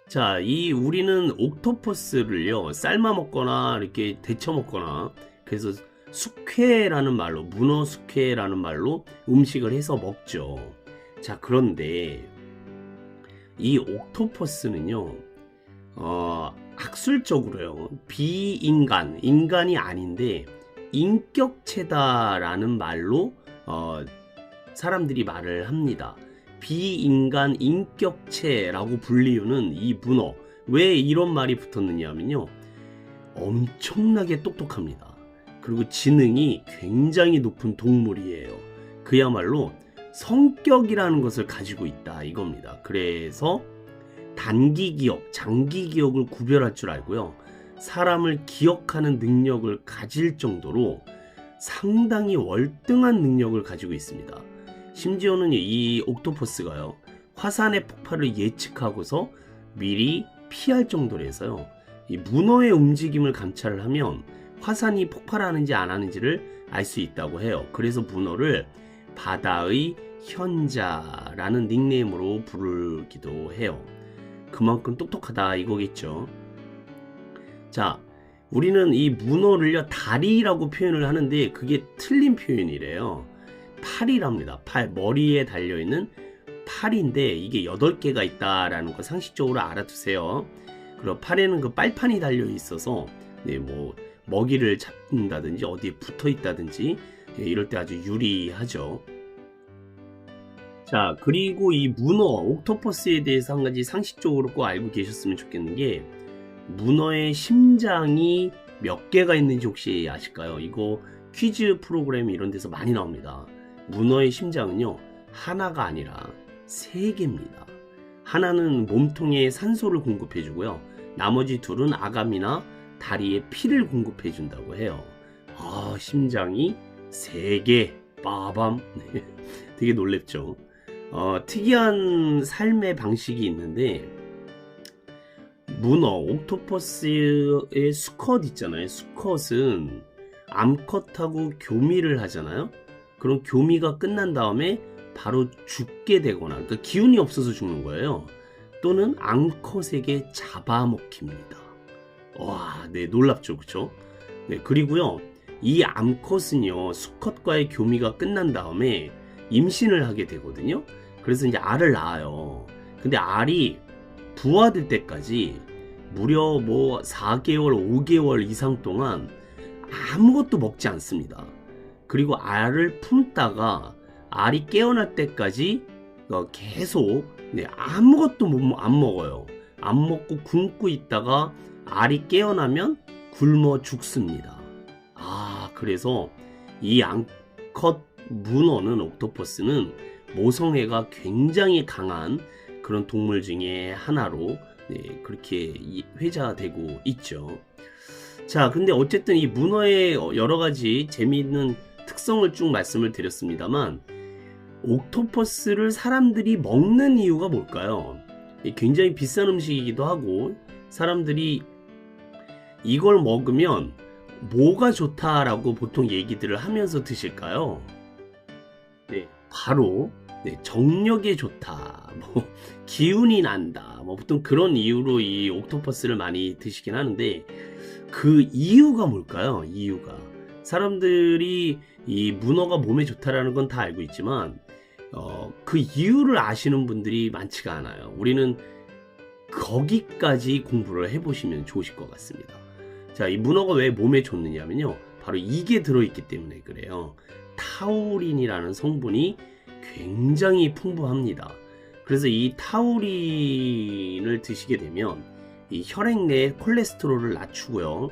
자, 우리는 옥토퍼스를요, 삶아 먹거나 이렇게 데쳐 먹거나, 그래서 숙회라는 말로, 문어 숙회라는 말로 음식을 해서 먹죠. 자, 그런데 이 옥토퍼스는요, 학술적으로요, 인간이 아닌데 인격체다라는 말로 사람들이 말을 합니다. 비인간 인격체라고 불리우는 이 문어, 왜 이런 말이 붙었느냐 하면요, 엄청나게 똑똑합니다. 그리고 지능이 굉장히 높은 동물이에요. 그야말로 성격이라는 것을 가지고 있다 이겁니다. 그래서 단기 기억, 장기 기억을 구별할 줄 알고요, 사람을 기억하는 능력을 가질 정도로 상당히 월등한 능력을 가지고 있습니다. 심지어는 이 옥토퍼스가요, 화산의 폭발을 예측하고서 미리 피할 정도로해서요, 이 문어의 움직임을 감찰을 하면 화산이 폭발하는지 안 하는지를 알 수 있다고 해요. 그래서 문어를 바다의 현자라는 닉네임으로 부르기도 해요. 그만큼 똑똑하다 이거겠죠. 자, 우리는 이 문어를요, 다리라고 표현을 하는데 그게 틀린 표현이래요. 팔이랍니다. 팔, 머리에 달려있는 팔인데 이게 8개가 있다라는 거 상식적으로 알아두세요. 그리고 팔에는 그 빨판이 달려 있어서 뭐 먹이를 잡는다든지 어디에 붙어 있다든지 이럴 때 아주 유리하죠. 자, 그리고 이 문어, 옥토퍼스에 대해서 한 가지 상식적으로 꼭 알고 계셨으면 좋겠는 게, 문어의 심장이 몇 개가 있는지 혹시 아실까요? 이거 퀴즈 프로그램 이런 데서 많이 나옵니다. 문어의 심장은요, 하나가 아니라 3개입니다. 하나는 몸통에 산소를 공급해 주고요, 나머지 둘은 아감이나 다리에 피를 공급해 준다고 해요. 심장이 3개, 빠밤. 되게 놀랍죠. 특이한 삶의 방식이 있는데, 문어, 옥토퍼스의 수컷 있잖아요. 수컷은 암컷하고 교미를 하잖아요. 그럼 교미가 끝난 다음에 바로 죽게 되거나, 그러니까 기운이 없어서 죽는 거예요. 또는 암컷에게 잡아먹힙니다. 와, 네, 놀랍죠, 그쵸? 네, 그리고요, 이 암컷은요, 수컷과의 교미가 끝난 다음에 임신을 하게 되거든요. 그래서 이제 알을 낳아요. 근데 알이 부화될 때까지 무려 4개월, 5개월 이상 동안 아무것도 먹지 않습니다. 그리고 알을 품다가 알이 깨어날 때까지 계속 아무것도 안 먹어요. 안 먹고 굶고 있다가 알이 깨어나면 굶어 죽습니다. 그래서 이 암컷 문어는, 옥토퍼스는 모성애가 굉장히 강한 그런 동물 중에 하나로 그렇게 회자되고 있죠. 자, 근데 어쨌든 이 문어의 여러 가지 재미있는 특성을 쭉 말씀을 드렸습니다만, 옥토퍼스를 사람들이 먹는 이유가 뭘까요? 굉장히 비싼 음식이기도 하고, 사람들이 이걸 먹으면 뭐가 좋다라고 보통 얘기들을 하면서 드실까요? 바로 정력에 좋다, 기운이 난다, 보통 그런 이유로 이 옥토퍼스를 많이 드시긴 하는데, 그 이유가 뭘까요? 이유가, 사람들이 이 문어가 몸에 좋다라는 건 다 알고 있지만 그 이유를 아시는 분들이 많지가 않아요. 우리는 거기까지 공부를 해보시면 좋으실 것 같습니다. 자, 이 문어가 왜 몸에 좋느냐면요, 바로 이게 들어있기 때문에 그래요. 타우린이라는 성분이 굉장히 풍부합니다. 그래서 이 타우린을 드시게 되면 이 혈액 내 콜레스테롤을 낮추고요,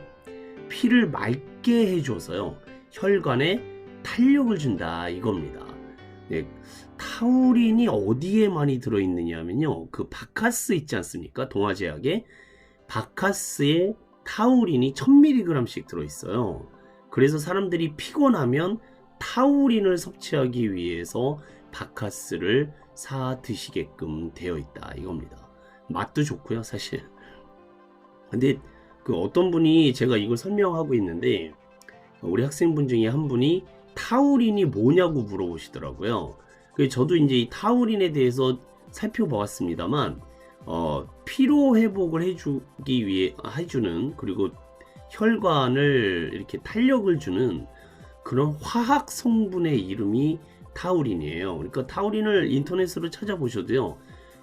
피를 맑게 해줘서요, 혈관에 탄력을 준다 이겁니다. 타우린이 어디에 많이 들어있느냐면요, 그 바카스 있지 않습니까? 동화제약에 바카스에 타우린이 1000mg씩 들어있어요. 그래서 사람들이 피곤하면 타우린을 섭취하기 위해서 바카스를 사 드시게끔 되어 있다 이겁니다. 맛도 좋고요, 사실. 근데 그 어떤 분이, 제가 이걸 설명하고 있는데 우리 학생분 중에 한 분이 타우린이 뭐냐고 물어보시더라고요. 그래서 저도 이제 이 타우린에 대해서 살펴보았습니다만, 피로 회복을 해주기 위해 해주는, 그리고 혈관을 이렇게 탄력을 주는 그런 화학 성분의 이름이 타우린이에요. 그러니까 타우린을 인터넷으로 찾아보셔도요,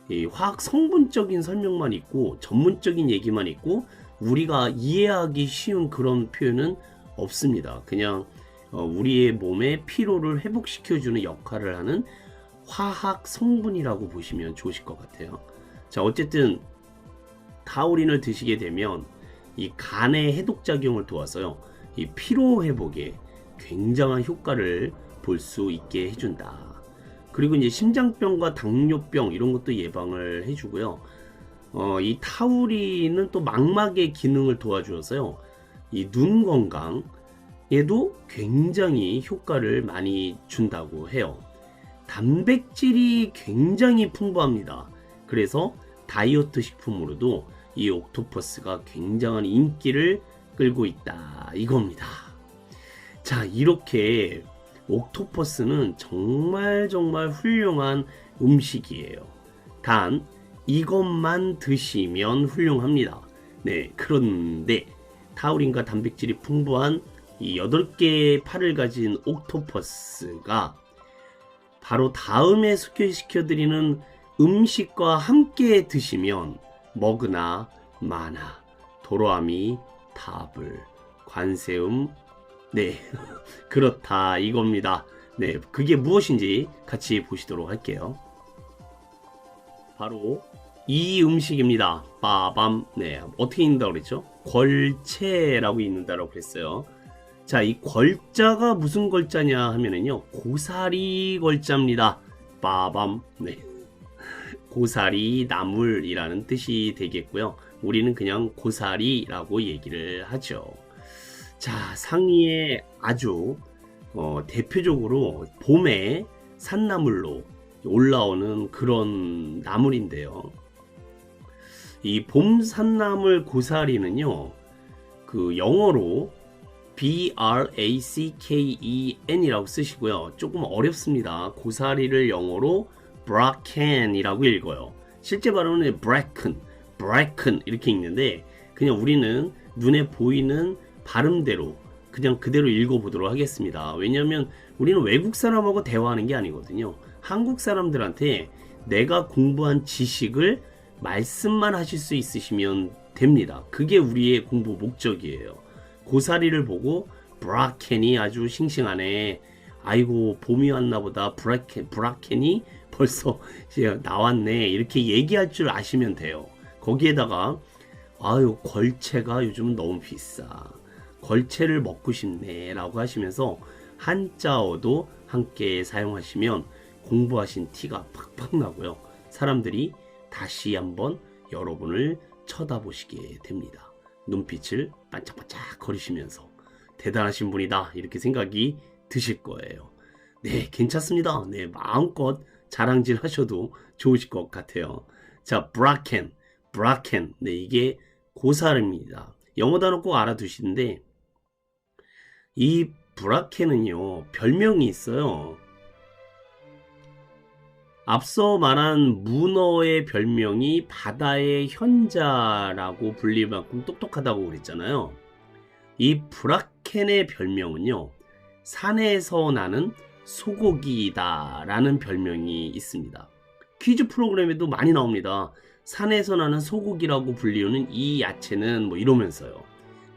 이 화학 성분적인 설명만 있고 전문적인 얘기만 있고 우리가 이해하기 쉬운 그런 표현은 없습니다. 그냥 우리의 몸의 피로를 회복시켜주는 역할을 하는 화학 성분이라고 보시면 좋으실 것 같아요. 자, 어쨌든 타우린을 드시게 되면 이 간의 해독작용을 도와서요, 이 피로 회복에 굉장한 효과를 볼 수 있게 해준다. 그리고 이제 심장병과 당뇨병 이런 것도 예방을 해주고요. 이 타우린은 또 망막의 기능을 도와주어서요, 이 눈 건강에도 굉장히 효과를 많이 준다고 해요. 단백질이 굉장히 풍부합니다. 그래서 다이어트 식품으로도 이 옥토퍼스가 굉장한 인기를 끌고 있다, 이겁니다. 자, 이렇게 옥토퍼스는 정말 훌륭한 음식이에요. 단 이것만 드시면 훌륭합니다. 네, 그런데 타우린과 단백질이 풍부한 이 8개의 팔을 가진 옥토퍼스가 바로 다음에 소개시켜드리는 음식과 함께 드시면 머그나 마나, 도로아미, 타블, 관세음, 네, 그렇다, 이겁니다. 네, 그게 무엇인지 같이 보시도록 할게요. 바로 이 음식입니다. 빠밤. 네, 어떻게 읽는다고 그랬죠? 걸체라고 읽는다고 그랬어요. 자, 이 걸자가 무슨 걸자냐 하면은요, 고사리 걸자입니다. 빠밤. 네, 고사리 나물이라는 뜻이 되겠고요. 우리는 그냥 고사리라고 얘기를 하죠. 자, 상위에 아주 대표적으로 봄에 산나물로 올라오는 그런 나물인데요. 이 봄 산나물 고사리는요, 그 영어로 BRACKEN이라고 쓰시고요. 조금 어렵습니다. 고사리를 영어로 브라켄이라고 읽어요. 실제 발음은 브라켄 이렇게 읽는데, 그냥 우리는 눈에 보이는 발음대로 그냥 그대로 읽어보도록 하겠습니다. 왜냐하면 우리는 외국 사람하고 대화하는 게 아니거든요. 한국 사람들한테 내가 공부한 지식을 말씀만 하실 수 있으시면 됩니다. 그게 우리의 공부 목적이에요. 고사리를 보고 브라켄이 아주 싱싱하네, 아이고 봄이 왔나 보다, 브라켄이 벌써 나왔네, 이렇게 얘기할 줄 아시면 돼요. 거기에다가 아유, 걸체가 요즘은 너무 비싸, 걸체를 먹고 싶네 라고 하시면서 한자어도 함께 사용하시면 공부하신 티가 팍팍 나고요, 사람들이 다시 한번 여러분을 쳐다보시게 됩니다. 눈빛을 반짝반짝 거리시면서 대단하신 분이다, 이렇게 생각이 드실 거예요. 네, 괜찮습니다. 네, 마음껏 자랑질 하셔도 좋으실 것 같아요. 자, 브라켄. 네, 이게 고사리입니다. 영어 단어 꼭 알아두시는데, 이 브라켄은요, 별명이 있어요. 앞서 말한 문어의 별명이 바다의 현자라고 불릴 만큼 똑똑하다고 그랬잖아요. 이 브라켄의 별명은요, 산에서 나는 소고기다 라는 별명이 있습니다. 퀴즈 프로그램에도 많이 나옵니다. 산에서 나는 소고기라고 불리우는 이 야채는 뭐 이러면서요.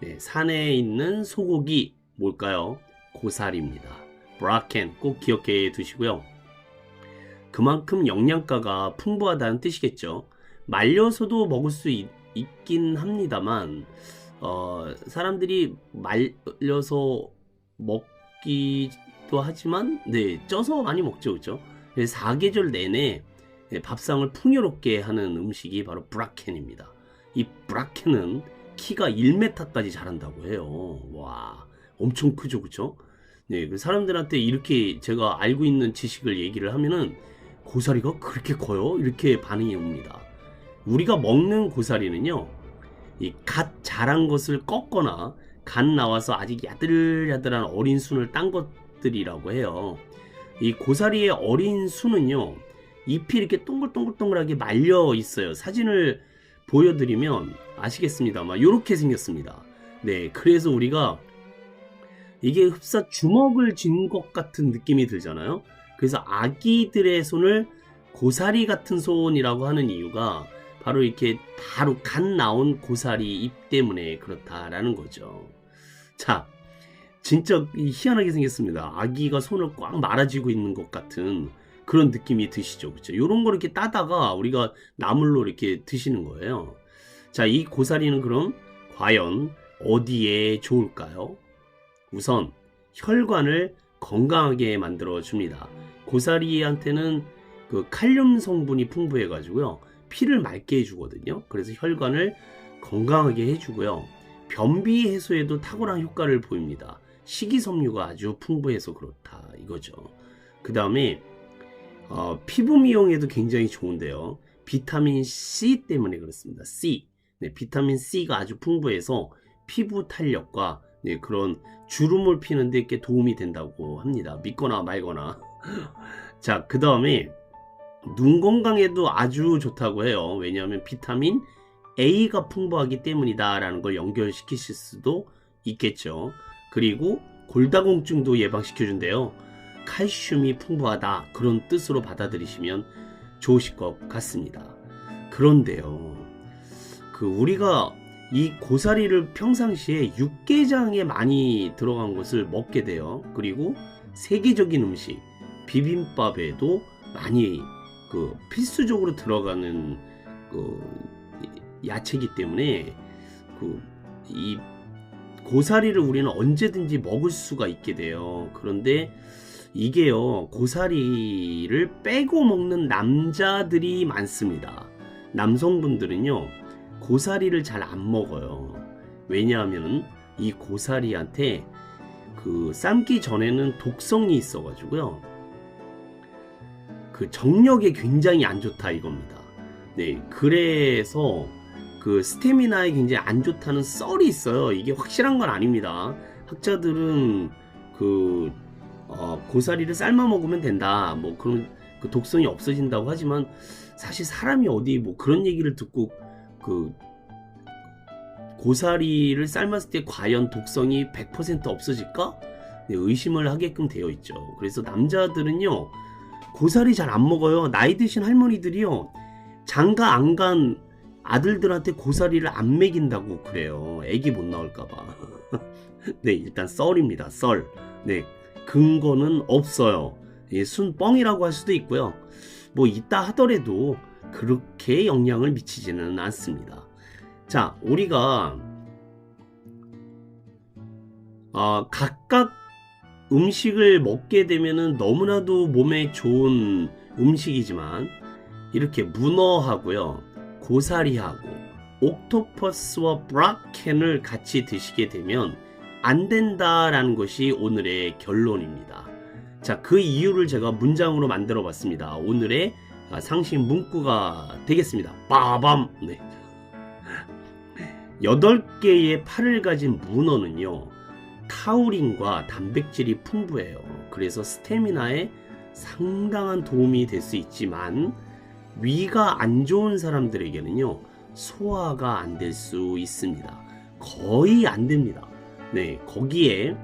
네, 산에 있는 소고기 뭘까요? 고사리입니다. 브라켄 꼭 기억해 두시고요. 그만큼 영양가가 풍부하다는 뜻이겠죠. 말려서도 먹을 수 있긴 합니다만, 사람들이 말려서 먹기도 하지만, 네, 쪄서 많이 먹죠, 그렇죠? 사계절 내내 밥상을 풍요롭게 하는 음식이 바로 브라켄입니다. 이 브라켄은 키가 1m까지 자란다고 해요. 와, 엄청 크죠, 그렇죠? 네, 사람들한테 이렇게 제가 알고 있는 지식을 얘기를 하면은 고사리가 그렇게 커요? 이렇게 반응이 옵니다. 우리가 먹는 고사리는요, 이 갓 자란 것을 꺾거나 갓 나와서 아직 야들야들한 어린 순을 딴 것들이라고 해요. 이 고사리의 어린 순은요, 잎이 이렇게 동글동글동글하게 말려 있어요. 사진을 보여드리면 아시겠습니다만 이렇게 생겼습니다. 네, 그래서 우리가 이게 흡사 주먹을 쥔 것 같은 느낌이 들잖아요. 그래서 아기들의 손을 고사리 같은 손이라고 하는 이유가 바로 이렇게 바로 갓 나온 고사리 잎 때문에 그렇다라는 거죠. 자, 진짜 희한하게 생겼습니다. 아기가 손을 꽉 말아쥐고 있는 것 같은 그런 느낌이 드시죠. 그렇죠? 이런 거 이렇게 따다가 우리가 나물로 이렇게 드시는 거예요. 자, 이 고사리는 그럼 과연 어디에 좋을까요? 우선 혈관을 건강하게 만들어 줍니다. 고사리한테는 그 칼륨 성분이 풍부해 가지고요. 피를 맑게 해주거든요. 그래서 혈관을 건강하게 해주고요. 변비 해소에도 탁월한 효과를 보입니다. 식이섬유가 아주 풍부해서 그렇다 이거죠. 그 다음에 피부 미용에도 굉장히 좋은데요. 비타민 C 때문에 그렇습니다. C. 네, 비타민 C가 아주 풍부해서 피부 탄력과 네, 그런 주름을 피는데 꽤 도움이 된다고 합니다. 믿거나 말거나. 자, 그 다음에 눈 건강에도 아주 좋다고 해요. 왜냐하면 비타민 A가 풍부하기 때문이다 라는 걸 연결시키실 수도 있겠죠. 그리고 골다공증도 예방시켜준대요. 칼슘이 풍부하다 그런 뜻으로 받아들이시면 좋으실 것 같습니다. 그런데요, 우리가 이 고사리를 평상시에 육개장에 많이 들어간 것을 먹게 돼요. 그리고 세계적인 음식 비빔밥에도 많이 필수적으로 들어가는 야채이기 때문에 이 고사리를 우리는 언제든지 먹을 수가 있게 돼요. 그런데 이게요, 고사리를 빼고 먹는 남자들이 많습니다. 남성분들은요, 고사리를 잘 안 먹어요. 왜냐하면 이 고사리한테 삶기 전에는 독성이 있어가지고요, 정력에 굉장히 안 좋다 이겁니다. 네, 그래서 스태미나에 굉장히 안 좋다는 썰이 있어요. 이게 확실한 건 아닙니다. 학자들은 고사리를 삶아 먹으면 된다, 뭐 그런 독성이 없어진다고 하지만 사실 사람이 어디 뭐 그런 얘기를 듣고 고사리를 삶았을 때 과연 독성이 100% 없어질까? 네, 의심을 하게끔 되어 있죠. 그래서 남자들은요, 고사리 잘 안 먹어요. 나이 드신 할머니들이요, 장가 안 간 아들들한테 고사리를 안 먹인다고 그래요. 애기 못 나올까봐. 네, 일단 썰입니다. 썰. 네, 근거는 없어요. 예, 순뻥이라고 할 수도 있고요. 뭐 있다 하더라도 그렇게 영향을 미치지는 않습니다. 자, 우리가 각각 음식을 먹게 되면은 너무나도 몸에 좋은 음식이지만 이렇게 문어하고요, 고사리하고 옥토퍼스와 브라켄을 같이 드시게 되면 안 된다라는 것이 오늘의 결론입니다. 자, 그 이유를 제가 문장으로 만들어 봤습니다. 오늘의 상식 문구가 되겠습니다. 빠밤! 네. 8개의 팔을 가진 문어는요, 타우린과 단백질이 풍부해요. 그래서 스태미나에 상당한 도움이 될 수 있지만 위가 안 좋은 사람들에게는요, 소화가 안 될 수 있습니다. 거의 안 됩니다. 네, 거기에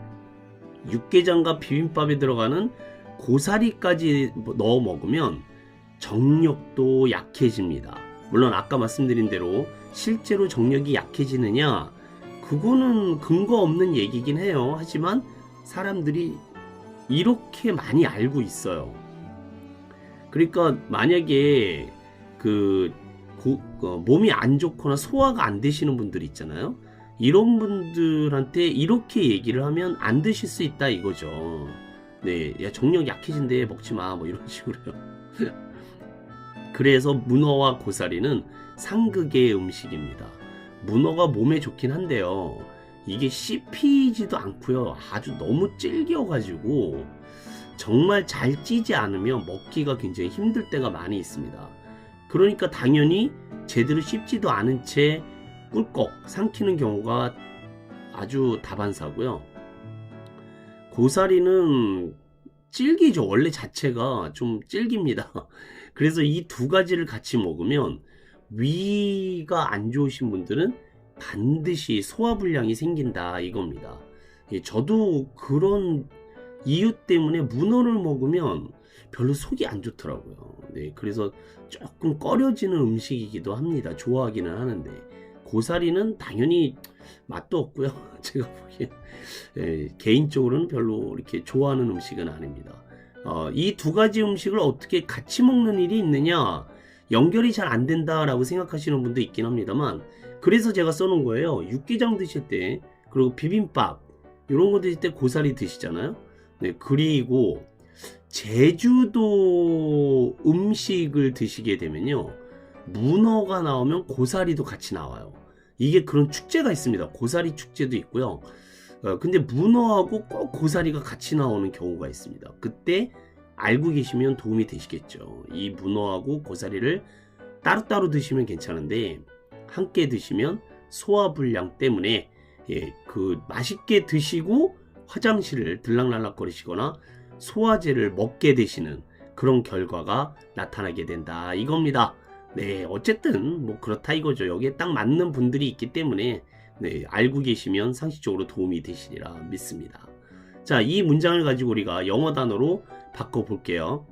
육개장과 비빔밥에 들어가는 고사리까지 넣어 먹으면 정력도 약해집니다. 물론 아까 말씀드린 대로 실제로 정력이 약해지느냐, 그거는 근거 없는 얘기긴 해요. 하지만 사람들이 이렇게 많이 알고 있어요. 그러니까 만약에 몸이 안 좋거나 소화가 안 되시는 분들 있잖아요. 이런 분들한테 이렇게 얘기를 하면 안 드실 수 있다 이거죠. 네, 야, 정력 약해진대, 먹지 마, 뭐 이런 식으로요. 그래서 문어와 고사리는 상극의 음식입니다. 문어가 몸에 좋긴 한데요, 이게 씹히지도 않고요, 아주 너무 질겨가지고 정말 잘 찌지 않으면 먹기가 굉장히 힘들 때가 많이 있습니다. 그러니까 당연히 제대로 씹지도 않은 채 꿀꺽 삼키는 경우가 아주 다반사고요. 고사리는 질기죠. 원래 자체가 좀 질깁니다. 그래서 이 두 가지를 같이 먹으면 위가 안 좋으신 분들은 반드시 소화불량이 생긴다 이겁니다. 예, 저도 그런 이유 때문에 문어를 먹으면 별로 속이 안 좋더라고요. 네, 그래서 조금 꺼려지는 음식이기도 합니다. 좋아하기는 하는데 고사리는 당연히 맛도 없고요. 제가 보기엔 개인적으로는 별로 이렇게 좋아하는 음식은 아닙니다. 이 두 가지 음식을 어떻게 같이 먹는 일이 있느냐, 연결이 잘 안 된다라고 생각하시는 분도 있긴 합니다만, 그래서 제가 써놓은 거예요. 육개장 드실 때, 그리고 비빔밥 이런 거 드실 때 고사리 드시잖아요. 네, 그리고 제주도 음식을 드시게 되면요, 문어가 나오면 고사리도 같이 나와요. 이게 그런 축제가 있습니다. 고사리 축제도 있고요. 근데 문어하고 꼭 고사리가 같이 나오는 경우가 있습니다. 그때 알고 계시면 도움이 되시겠죠. 이 문어하고 고사리를 따로따로 드시면 괜찮은데 함께 드시면 소화불량 때문에 그 맛있게 드시고 화장실을 들락날락거리시거나 소화제를 먹게 되시는 그런 결과가 나타나게 된다 이겁니다. 네, 어쨌든 뭐 그렇다 이거죠. 여기에 딱 맞는 분들이 있기 때문에 네, 알고 계시면 상식적으로 도움이 되시리라 믿습니다. 자, 이 문장을 가지고 우리가 영어 단어로 바꿔 볼게요.